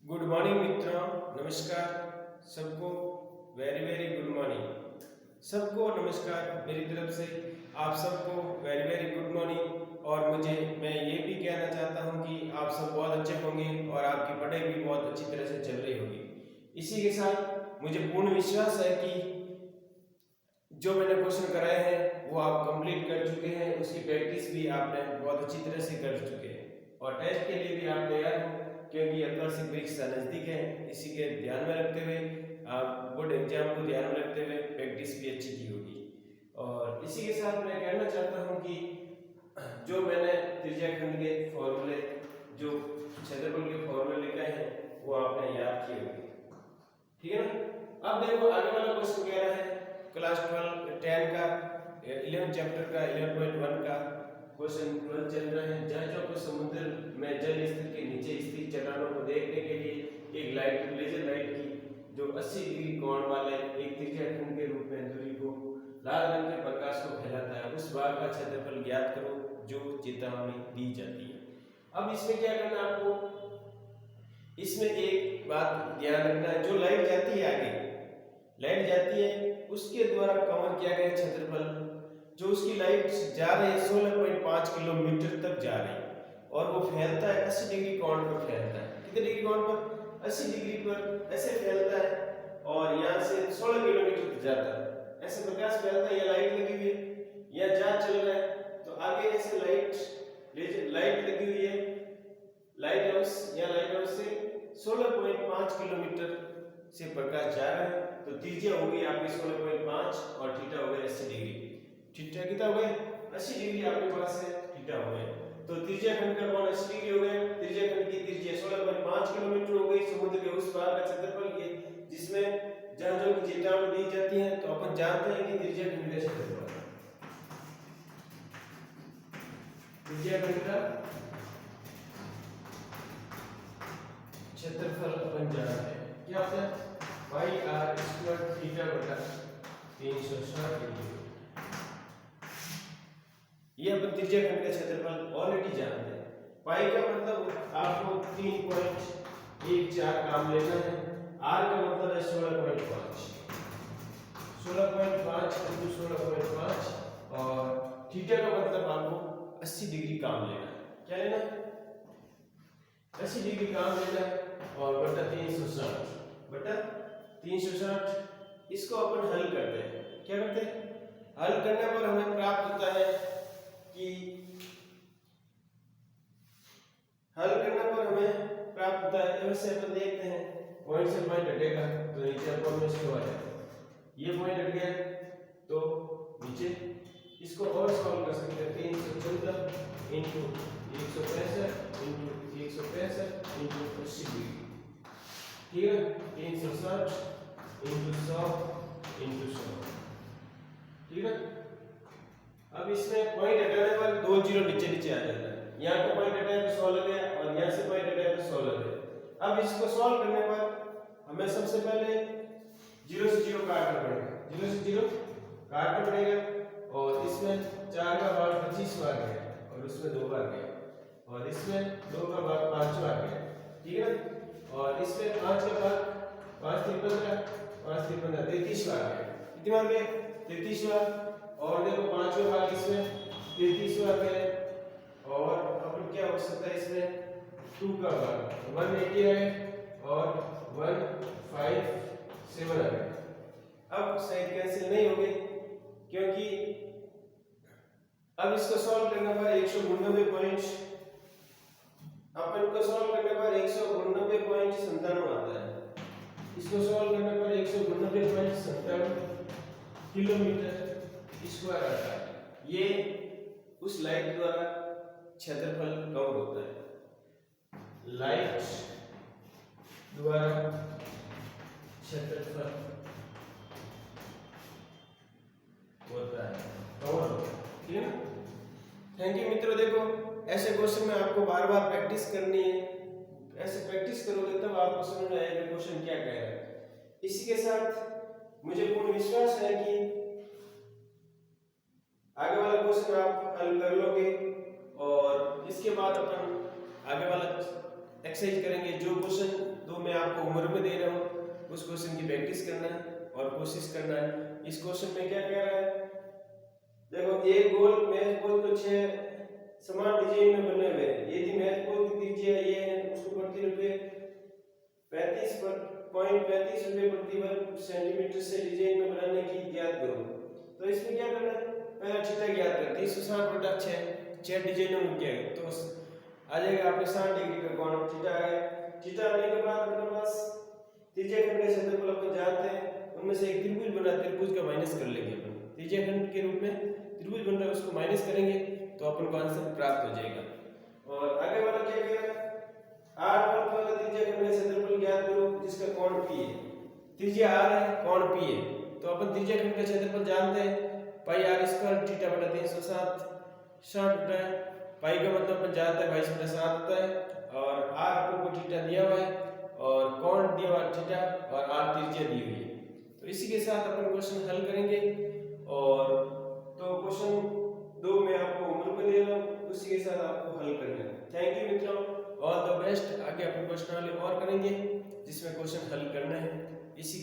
Good morning मित्रों, नमस्कार सबको। वेरी वेरी गुड मॉर्निंग सबको। नमस्कार मेरी तरफ से आप सबको वेरी वेरी गुड मॉर्निंग। और मैं ये भी कहना चाहता हूँ कि आप सब बहुत अच्छे होंगे और आपकी पढ़ाई भी बहुत अच्छी तरह से चल रही होगी। इसी के साथ मुझे पूर्ण विश्वास है कि जो मैंने क्वेश्चन कराए हैं वो आप कंप्लीट कर चुके हैं, उसकी प्रैक्टिस भी आपने बहुत अच्छी तरह से कर चुके हैं और टेस्ट के लिए भी आप तैयार हो, क्योंकि अर्धवार्षिक परीक्षा नजदीक है। इसी के ध्यान में रखते हुए आप बोर्ड एग्जाम को ध्यान में रखते हुए प्रैक्टिस भी अच्छी की होगी। और इसी के साथ मैं कहना चाहता हूँ कि जो मैंने त्रिज्याखंड के फॉर्मूले, जो क्षेत्रफल के फॉर्मूले लिखे हैं वो आपने याद किए होंगे, ठीक है ना। अब देखो आगे वाला क्वेश्चन कह रहा है क्लास 10 का 11 चैप्टर का 11.1 का क्वेश्चन 12 चल रहा है। जहाजों को समुद्र में जल स्तर के नीचे स्थित चट्टानों को देखने के लिए एक लाइट, लेजर लाइट की जो 80 डिग्री कोण वाले एक त्रिज्याखंड के रूप में दूरी को लाल रंग के प्रकाश को फैलाता है, उस भाग का क्षेत्रफल ज्ञात करो जो चेतावनी दी जाती है। अब इसमें क्या करना है आपको, इसमें एक बात ध्यान रखना है, जो लाइट जाती है आगे, लाइट जाती है उसके द्वारा कवर किया गया क्षेत्रफल, जो उसकी लाइट जा रही है 16.5 किलोमीटर तक जा रही है और वो फैलता है 80 डिग्री कोण पर फैलता है। कितने डिग्री कोण पर? 80 डिग्री पर ऐसे फैलता है और यहाँ से 16 किलोमीटर तक जाता है। ऐसे प्रकाश फैलता है, ये लाइट लगी हुई है, यह जहाज चल रहा है तो आगे ऐसे लाइट लगी हुई है, लाइट हाउस, या लाइट हाउस से 16.5 किलोमीटर से प्रकाश जा रहा है तो त्रिज्या होगी आपकी 16.5 और थीटा हो गया 80 डिग्री। थीटा कितना हो गया? 80 डिग्री आपके पास है, थीटा हो गया। तो त्रिज्याखंड का कोण 80 डिग्री हो गया। त्रिज्याखंड की त्रिज्या 16.5 किलोमीटर हो गई। समुद्र के उस पार का क्षेत्रफल ये जिसमें जहाजों की चेतावनी दी जाती है, तो अपन जानते हैं कि त्रिज्याखंड का क्षेत्रफल, त्रिज्याखंड का क्षेत्रफल अपन जानते हैं क्या होता है, पाई आर स्क्वायर थीटा बटा 360 डिग्री। ये अपन त्रिज्याखंड का क्षेत्रफल ऑलरेडी जानते हैं। पाई का मतलब आपको 3.14 काम लेना है। आर का मतलब है 16.5, 16.5 इंटू 16.5 और थीटा का मतलब आपको 80 डिग्री काम लेना है। क्या लेना है? 80 डिग्री काम लेना है और बटा 360 इसको अपन हल करते हैं। क्या करते हैं? हल करने पर हमें प्राप्त होता है कि वैसे अपन देखते हैं पॉइंट से पॉइंट हटेगा तो नीचे अपन में इसको आ जाएगा, ये पॉइंट हट गया तो नीचे इसको और सॉल्व कर सकते हैं। 314 इंटू 165 इंटू 165 इंटू 80 डिग्री, ठीक है। 360 इंटू 100 इंटू 100, ठीक है। अब इसमें पॉइंट हटाने पर दो जीरो नीचे नीचे आ जाता है। यहाँ को पॉइंट हटाया तो 100 लग गया और यहाँ से पॉइंट हटाया तो 100 लग गया। अब इसको सॉल्व करने पर हमें सबसे पहले 0 से 0 काटना पड़ेगा, 0 से 0 काटना पड़ेगा और इसमें 4 का भाग 25 बार गया और उसमें 2 बार गया और इसमें 2 का भाग 5 बार गया, ठीक है। और इसमें 5 का भाग 5 3 15 5 3 15 33 बार गया। कितनी बार गया? 33 बार। और देखो 5 का भाग इसमें 33 बार गया और अपन क्या हो सकता है इसमें 2 का भाग 180 है और 157 है। अब साइड कैंसिल नहीं होगी क्योंकि अब इसको सॉल्व करने पर 199 पॉइंट, अपन को सॉल्व करने पर 199.97 आता है। इसको सॉल्व करने पर 199.97 किलोमीटर स्क्वायर आता है। ये उस लाइट द्वारा क्षेत्रफल कवर होता है, लाइट द्वारा क्षेत्रफल होता है, कवर होता है, ठीक है। थैंक यू मित्रों। देखो ऐसे क्वेश्चन में आपको बार बार प्रैक्टिस करनी है, ऐसे प्रैक्टिस करोगे तब आपको समझ में आएगा क्वेश्चन क्या कह रहा है। इसी के साथ मुझे पूर्ण विश्वास है कि आगे वाला क्वेश्चन आप हल कर लोगे और इसके बाद अपन आगे वाला एक्सरसाइज करेंगे। जो क्वेश्चन दो मैं आपको उम्र में दे रहा हूँ उस क्वेश्चन की प्रैक्टिस करना है और कोशिश करना है। इस क्वेश्चन में क्या कह रहा है, देखो एक गोल मैच बॉल को 6 समान डिजाइन में बने हुए हैं। यदि मैच बॉल की त्रिज्या ये है, उसको प्रति रुपए 35.35 रुपए प्रति वर्ग सेंटीमीटर से डिजाइन में बनाने की ज्ञात करो। तो इसमें क्या करना है, पहला थीटा ज्ञात कर 360 बटा 6 डिजाइनों में क्या है तो आ जाएगा आपके 60 डिग्री का कोण थीटा है। थीटा आने के बाद अपने पास त्रिज्या खंड के क्षेत्रफल अपन जानते हैं, उनमें से एक त्रिभुज बना, त्रिभुज का माइनस कर लेंगे अपन। त्रिज्या खंड के रूप में त्रिभुज बन रहा है, उसको माइनस करेंगे तो अपन को आंसर प्राप्त हो जाएगा। और आगे वाला क्या कह रहा है, r वर्ग वाला त्रिज्या खंड का क्षेत्रफल ज्ञात करो जिसका कोण p है। त्रिज्या r है, कोण p है, तो अपन त्रिज्या खंड का क्षेत्रफल जानते हैं पाई r स्क्वायर थीटा बटा 360 60 बटा पाई का मतलब अपन जानते हैं 22 बटा 7 होता है और r अपन को थीटा दिया हुआ है और कोण दिया हुआ थीटा और r त्रिज्या दी हुई है। तो इसी के साथ अपन क्वेश्चन हल करेंगे। और तो क्वेश्चन दो मैं आपको उम्र में दे रहा हूँ, उसी के साथ आपको हल करना है। थैंक यू मित्रों, ऑल द बेस्ट। आगे अपन क्वेश्चन और करेंगे जिसमें क्वेश्चन हल करना है। इसी